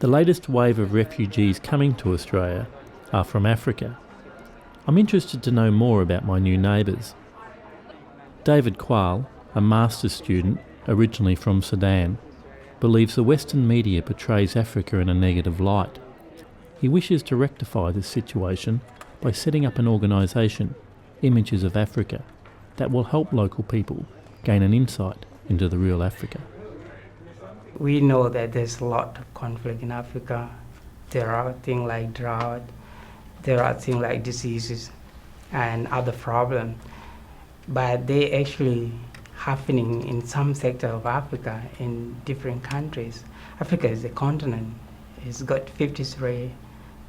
The latest wave of refugees coming to Australia are from Africa. I'm interested to know more about my new neighbours. David Quayle, a master's student originally from Sudan, believes the Western media portrays Africa in a negative light. He wishes to rectify this situation by setting up an organisation, Images of Africa, that will help local people gain an insight into the real Africa. We know that there's a lot of conflict in Africa. There are things like drought, there are things like diseases and other problems, but they actually happening in some sector of Africa in different countries. Africa is a continent. It's got 53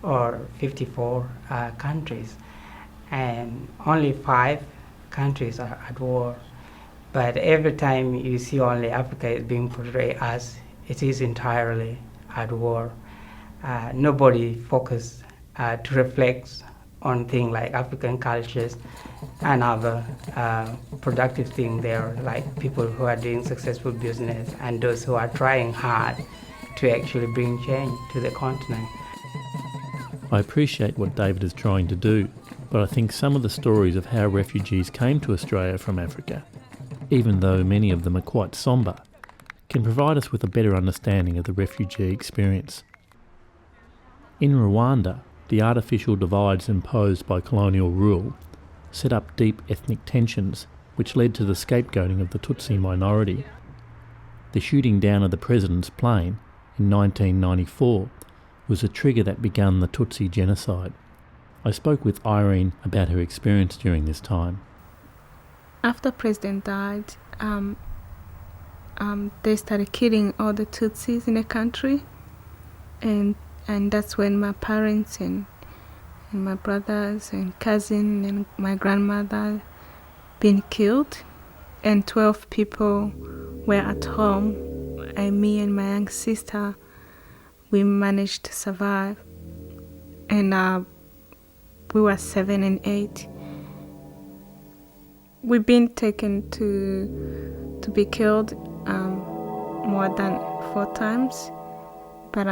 or 54 countries, and only 5 countries are at war. But every time you see only Africa is being portrayed as it is entirely at war. Nobody focused to reflect on things like African cultures and other productive things there, like people who are doing successful business and those who are trying hard to actually bring change to the continent. I appreciate what David is trying to do, but I think some of the stories of how refugees came to Australia from Africa, even though many of them are quite sombre, can provide us with a better understanding of the refugee experience. In Rwanda, the artificial divides imposed by colonial rule set up deep ethnic tensions which led to the scapegoating of the Tutsi minority. The shooting down of the president's plane in 1994 was a trigger that began the Tutsi genocide. I spoke with Irene about her experience during this time. After President died, they started killing all the Tutsis in the country, and that's when my parents and my brothers and cousin and my grandmother been killed, and 12 people were at home, and me and my young sister, we managed to survive, and we were 7 and 8. We've been taken to be killed more than 4 times, but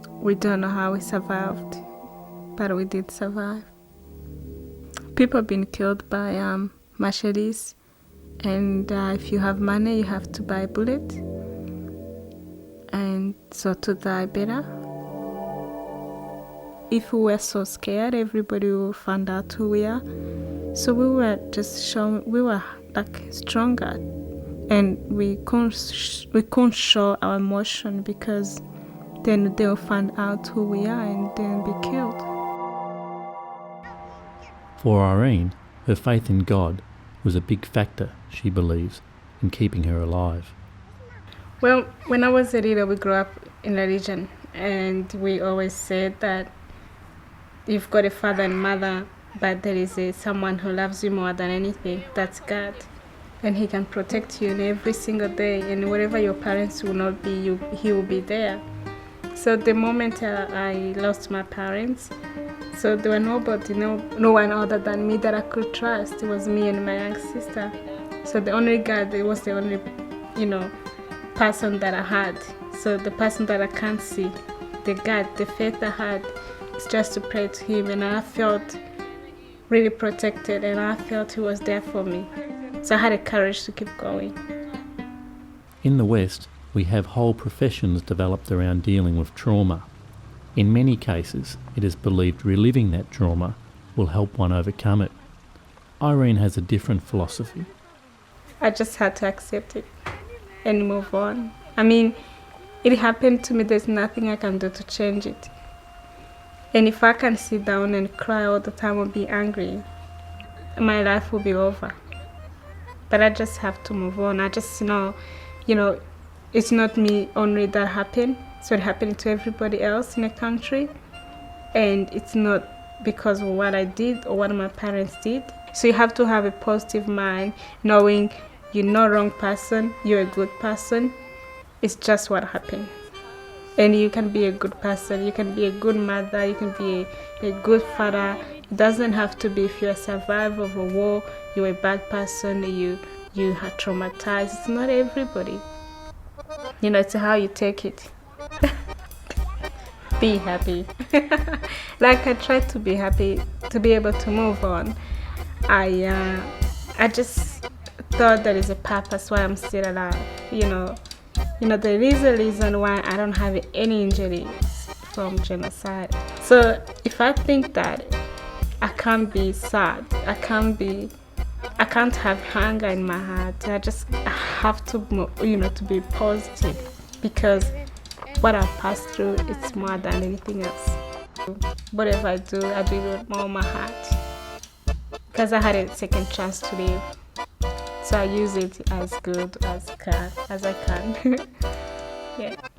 we don't know how we survived, but we did survive. People have been killed by machetes, and if you have money, you have to buy a bullet, and so to die better. If we were so scared, everybody will find out who we are. So we were just shown, we were like stronger, and we couldn't show our emotion because then they'll find out who we are and then be killed. For Irene, her faith in God was a big factor, she believes, in keeping her alive. Well, when I was a little, we grew up in religion, and we always said that you've got a father and mother, but there is someone who loves you more than anything. That's God. And he can protect you in every single day, and wherever your parents will not be, he will be there. So the moment I lost my parents, so there were nobody, no one other than me that I could trust. It was me and my young sister. So the only God, it was the only, person that I had. So the person that I can't see, the God, the faith I had, is just to pray to him, and I felt really protected, and I felt he was there for me. So I had the courage to keep going. In the West, we have whole professions developed around dealing with trauma. In many cases, it is believed reliving that trauma will help one overcome it. Irene has a different philosophy. I just had to accept it and move on. I mean, it happened to me. There's nothing I can do to change it. And if I can sit down and cry all the time or be angry, my life will be over. But I just have to move on. I just know, it's not me only that happened. So it happened to everybody else in the country. And it's not because of what I did or what my parents did. So you have to have a positive mind, knowing you're not a wrong person, you're a good person. It's just what happened. And you can be a good person, you can be a good mother, you can be a good father. It doesn't have to be if you're a survivor of a war, you're a bad person, you are traumatized. It's not everybody. It's how you take it. Be happy. Like, I try to be happy, to be able to move on. I just thought there is a purpose why I'm still alive. There is a reason why I don't have any injuries from genocide. So if I think that I can't be sad, I can't have anger in my heart. I have to, to be positive, because what I've passed through, it's more than anything else. Whatever I do it with more my heart, because I had a second chance to live. So I use it as good as I can. Yeah.